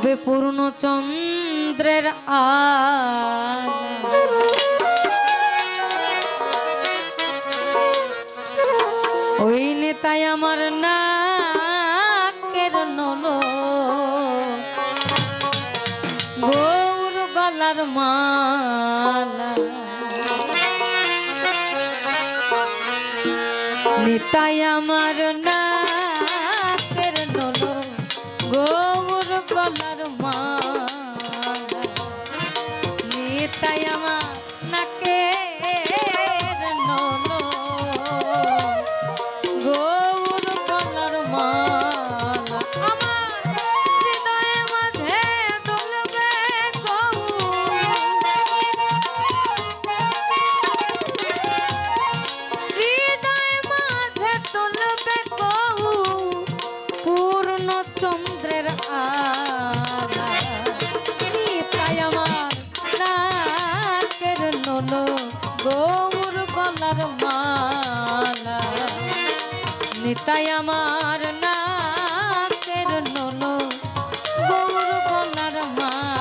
তবে পূর্ণচন্দ্রের ওই নেতাই আমার নাকের নলো গৌর গলার মালা নেতাই আমার নাকের নলো গৌর গলার মালা নেতাই আমার নাকের নলো গৌর গলার মালা আমার হৃদয়ে মাঝে দুলবে হৃদয়ে মাঝে তুলবে পূর্ণচন্দ্রের আলা নিতাই আমার নাকের নলো গৌর গলার মালা নিতাই আমার নাকের নলো গৌর গলার মালা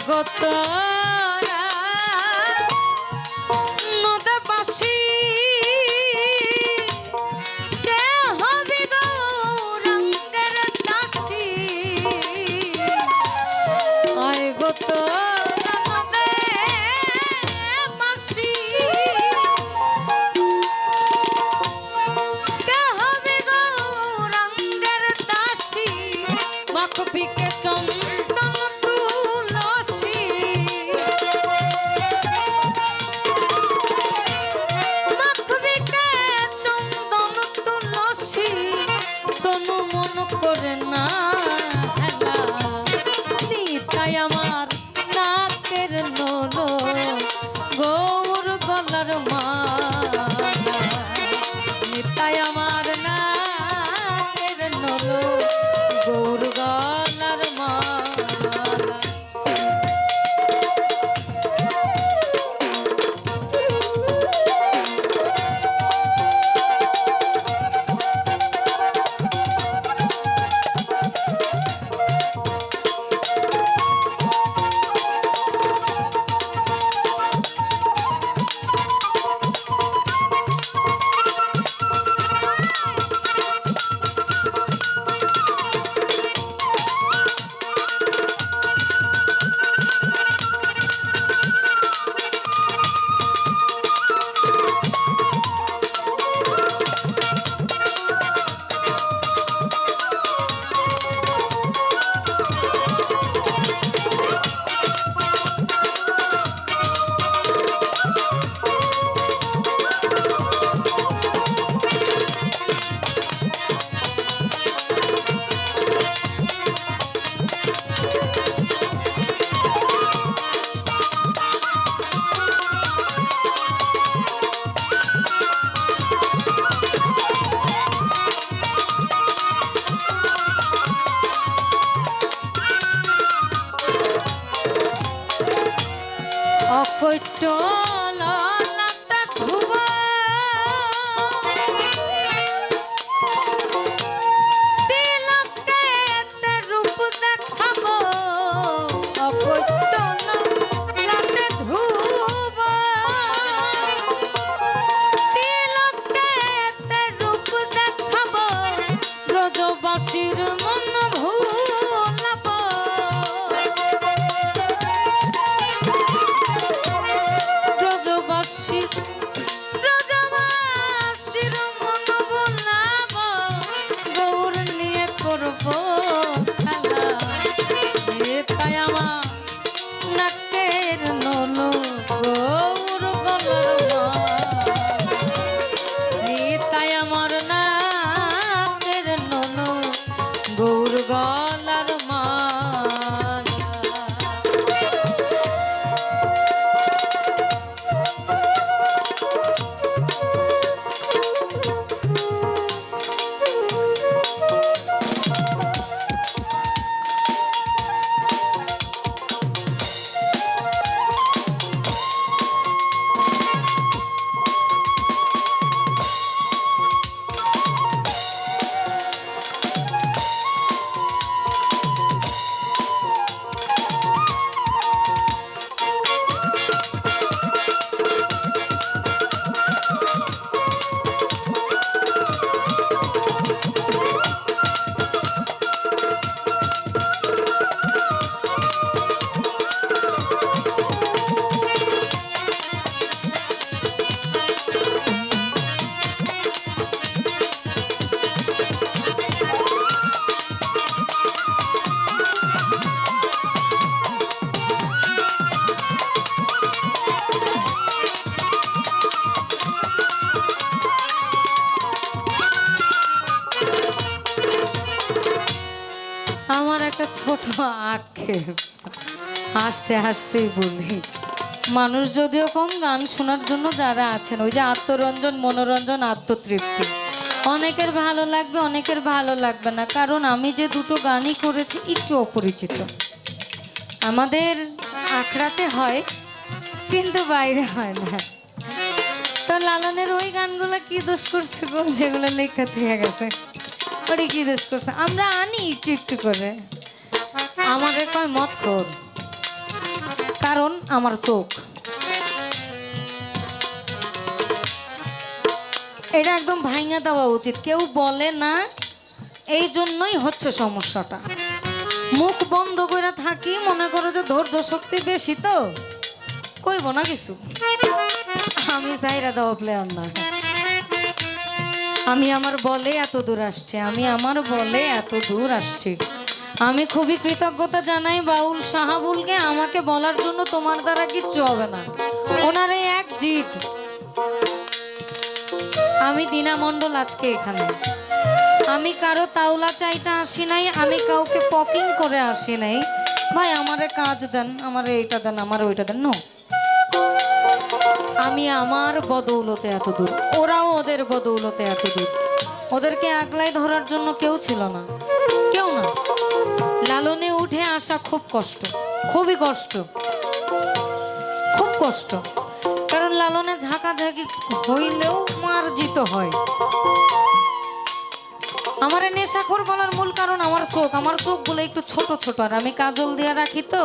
গোতরা নদবাসী কে হবি গৌরাঙ্গের দাসী আয় গোতরা নদবাসী কে হবি গৌরাঙ্গের দাসী মাখবিকে চন্দন আমার নাকের নলো গৌর গলার মালা নিতাই আমার নাকের নলো গৌর গলার মালা অকৈত্য ললাটা ধুব তিলকে রূপ দেখাব অকৈত্য ললাটা ধুব তিলকে রূপ দেখাব ব্রজবাসীর মন ভুলাব ব্রজবাসীর মন বোলাবো, গৌর নিয়ে করবো খেলা। তাই আমার নাকের নলো গৌর গলার মালা। তাই আমার নাকের নলো গৌর গলার মালা। আমার একটা ছোট আক্ষেপ, হাসতে হাসতেই বলি, মানুষ যদিও কম, গান শোনার জন্য যারা আছেন, ওই যে আত্মরঞ্জন, মনোরঞ্জন, আত্মতৃপ্তি, অনেকের ভালো লাগবে, অনেকের ভালো লাগবে না। কারণ আমি যে দুটো গানই করেছি একটু অপরিচিত, আমাদের আখড়াতে হয় কিন্তু বাইরে হয় না। তো লালনের ওই গানগুলো কি দোষ করছে গো, যেগুলো লেখা থেকে গেছে, ওরে কি দোষ করছে? আমরা আনি একটু একটু করে, আমাকে কয় মত কর, কারণ আমার চোখ, এটা একদম ভাঙা দেওয়া উচিত। কেউ বলে না, এই জন্যই হচ্ছে সমস্যাটা। মুখ বন্ধ করে থাকি, মনে করো যে ধৈর্য শক্তি বেশি, তো কইব না কিছু। আমি চাইরা দেওয়া প্লেয়ার না, আমি আমার বলে এত দূর আসছি, আমি আমার বলে এত দূর আসছি। আমি খুবই কৃতজ্ঞতা জানাই বাউল শাহাবুলকে, আমাকে বলার জন্য তোমার দ্বারা কিচ্ছু হবে না, ওনার এই এক জিদ। আমি দীনা মণ্ডল আজকে এখানে, আমি কারো তাওলা চাইটা আসি নাই, আমি কাউকে পকিং করে আসি নাই, ভাই আমারে কাজ দেন, আমারে এইটা দেন, আমার ওইটা দেন। নো, আমি আমার বদৌলতে এত দূর, ওরাও ওদের বদৌলতে এত দূর। ওদেরকে আগলাই ধরার জন্য কেউ ছিল না, কেউ না। লালনে উঠে আসা খুব কষ্ট, খুবই কষ্ট, খুব কষ্ট। কারণ লালনে ঝাঁকাঝাঁকি হইলেও মার্জিত হয়। আমার নেশাখোর বলার মূল কারণ আমার চোখ, আমার চোখগুলো একটু ছোট ছোট, আর আমি কাজল দিয়ে রাখি। তো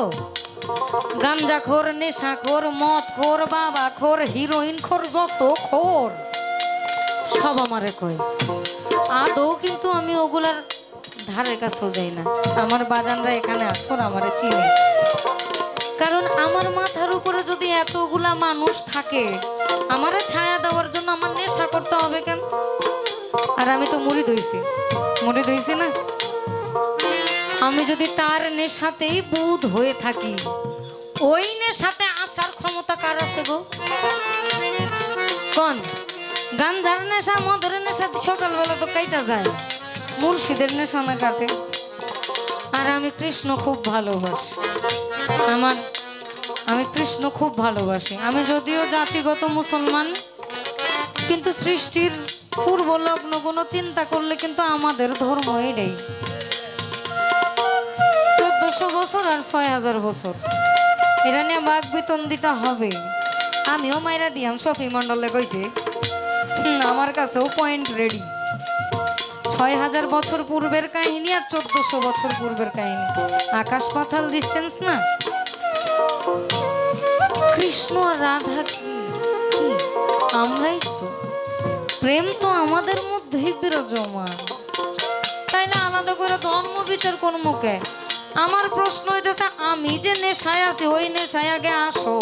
গাঞ্জাখোর, নেশাখোর, মদখোর, বাবাখোর, হিরোইন খোর, যত খোর সব আমারে কয়। আদৌ কিন্তু আমি ওগুলার ধারের কাছেও যাই না। আমার বাজানরা এখানে আছোর, আমারে চিনে। কারণ আমার মাথার উপরে যদি এতগুলা মানুষ থাকে, আমারে ছায়া দেওয়ার জন্য আমার নেশা করতে হবে কেন? আর আমি তো মুড়ি ধইছি না। আমি যদি তার নেশাতেই বুধ হয়ে থাকি, ওই নেশাতে আসার ক্ষমতা কার আছে গো? কোন গাঞ্জার নেশা, মদের নেশা সকালবেলা তো কাইটা যায়, মুর্শিদের নেশা না কাটে। আর আমি কৃষ্ণ খুব ভালোবাসি, আমি কৃষ্ণ খুব ভালোবাসি। আমি যদিও জাতিগত মুসলমান, কিন্তু সৃষ্টির পূর্ব লগ্ন কোনো চিন্তা করলে কিন্তু আমাদের ধর্ম এটাই। 1400 বছর আর 6000 বছর, এটা নিয়ে বাঘ বিতন দিতে হবে। আমিও মাইরা দিয়াম, শফি মন্ডলে কইছে, আমার কাছেও পয়েন্ট রেডি। 6000 বছর পূর্বের কাহিনী আর 1400 বছর পূর্বের কাহিনী, আকাশ পাতাল ডিস্টেন্স না। কৃষ্ণ আর রাধা কি আমরাই তো, প্রেম তো আমাদের মধ্যেই বিরাজমান, তাই না? আলাদা করে ধর্ম বিচার কোন মুখে? আমার প্রশ্ন হইতেছে, আমি যে নেশায় আছি, ওই নেশায় আগে আসো,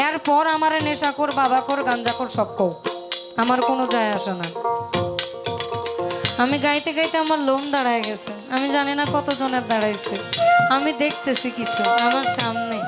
এরপর আমার নেশাখোর বাবাখোর গাঞ্জাখোর সব কও, আমার কোনো যায় আসে না। আমি গাইতে গাইতে আমার লোম দাঁড়ায় গেছে, আমি জানি না কতজনের দাঁড়াইছে, আমি দেখতেছি কিছু আমার সামনে।